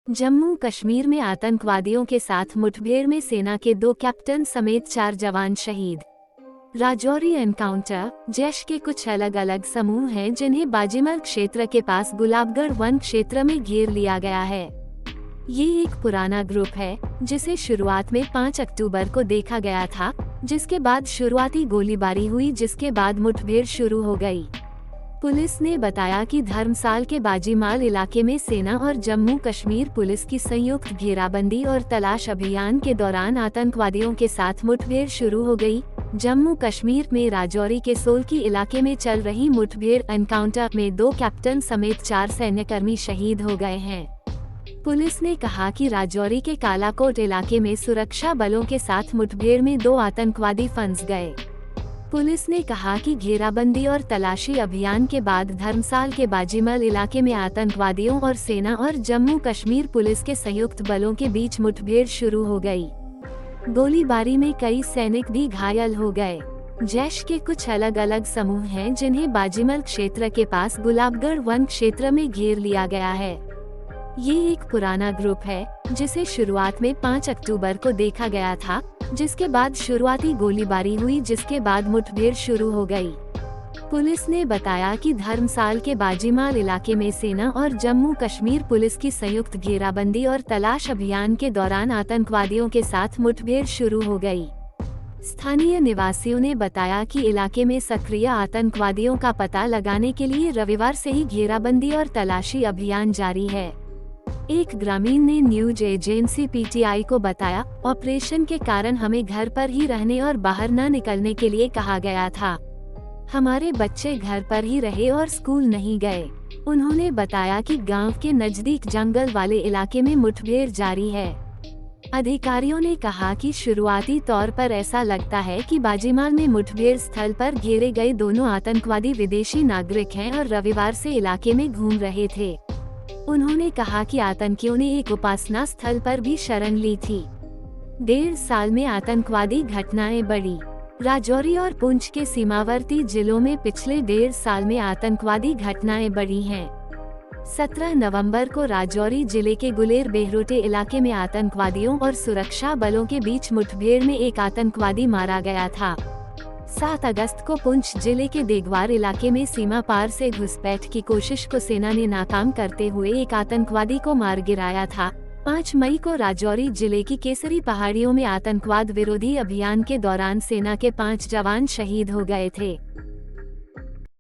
जम्मू कश्मीर में आतंकवादियों के साथ मुठभेड़ में सेना के 2 कैप्टन समेत 4 जवान शहीद। राजौरी एनकाउंटर। जैश के कुछ अलग अलग समूह हैं जिन्हें बाजीमल क्षेत्र के पास गुलाबगढ़ वन क्षेत्र में घेर लिया गया है। ये एक पुराना ग्रुप है जिसे शुरुआत में 5 अक्टूबर को देखा गया था, जिसके बाद शुरुआती गोलीबारी हुई, जिसके बाद मुठभेड़ शुरू हो गई। पुलिस ने बताया कि धर्मसाल के बाजीमाल इलाके में सेना और जम्मू कश्मीर पुलिस की संयुक्त घेराबंदी और तलाश अभियान के दौरान आतंकवादियों के साथ मुठभेड़ शुरू हो गई। जम्मू कश्मीर में राजौरी के सोलकी इलाके में चल रही मुठभेड़ एनकाउंटर में 2 कैप्टन समेत 4 सैन्यकर्मी शहीद हो गए हैं। पुलिस ने कहा कि राजौरी के कालाकोट इलाके में सुरक्षा बलों के साथ मुठभेड़ में 2 आतंकवादी फंस गए। पुलिस ने कहा कि घेराबंदी और तलाशी अभियान के बाद धर्मसाल के बाजीमल इलाके में आतंकवादियों और सेना और जम्मू कश्मीर पुलिस के संयुक्त बलों के बीच मुठभेड़ शुरू हो गई। गोलीबारी में कई सैनिक भी घायल हो गए। जैश के कुछ अलग अलग समूह हैं जिन्हें बाजीमल क्षेत्र के पास गुलाबगढ़ वन क्षेत्र में घेर लिया गया है। ये एक पुराना ग्रुप है जिसे शुरुआत में 5 अक्टूबर को देखा गया था, जिसके बाद शुरुआती गोलीबारी हुई, जिसके बाद मुठभेड़ शुरू हो गई। पुलिस ने बताया कि धर्मसाल के बाजीमाल इलाके में सेना और जम्मू कश्मीर पुलिस की संयुक्त घेराबंदी और तलाश अभियान के दौरान आतंकवादियों के साथ मुठभेड़ शुरू हो गई। स्थानीय निवासियों ने बताया कि इलाके में सक्रिय आतंकवादियों का पता लगाने के लिए रविवार से ही घेराबंदी और तलाशी अभियान जारी है। एक ग्रामीण ने न्यूज एजेंसी पीटीआई को बताया, ऑपरेशन के कारण हमें घर पर ही रहने और बाहर न निकलने के लिए कहा गया था। हमारे बच्चे घर पर ही रहे और स्कूल नहीं गए। उन्होंने बताया कि गांव के नजदीक जंगल वाले इलाके में मुठभेड़ जारी है। अधिकारियों ने कहा कि शुरुआती तौर पर ऐसा लगता है कि बाजीमाल में मुठभेड़ स्थल पर घेरे गए दोनों आतंकवादी विदेशी नागरिक हैं और रविवार से इलाके में घूम रहे थे। उन्होंने कहा कि आतंकियों ने एक उपासना स्थल पर भी शरण ली थी। 1.5 साल में आतंकवादी घटनाएं बढ़ी। राजौरी और पुंछ के सीमावर्ती जिलों में पिछले 1.5 साल में आतंकवादी घटनाएं बढ़ी हैं। 17 नवंबर को राजौरी जिले के गुलेर बेहरोटे इलाके में आतंकवादियों और सुरक्षा बलों के बीच मुठभेड़ में एक आतंकवादी मारा गया था। 7 अगस्त को पुंछ जिले के देगवार इलाके में सीमा पार से घुसपैठ की कोशिश को सेना ने नाकाम करते हुए एक आतंकवादी को मार गिराया था। 5 मई को राजौरी जिले की केसरी पहाड़ियों में आतंकवाद विरोधी अभियान के दौरान सेना के 5 जवान शहीद हो गए थे।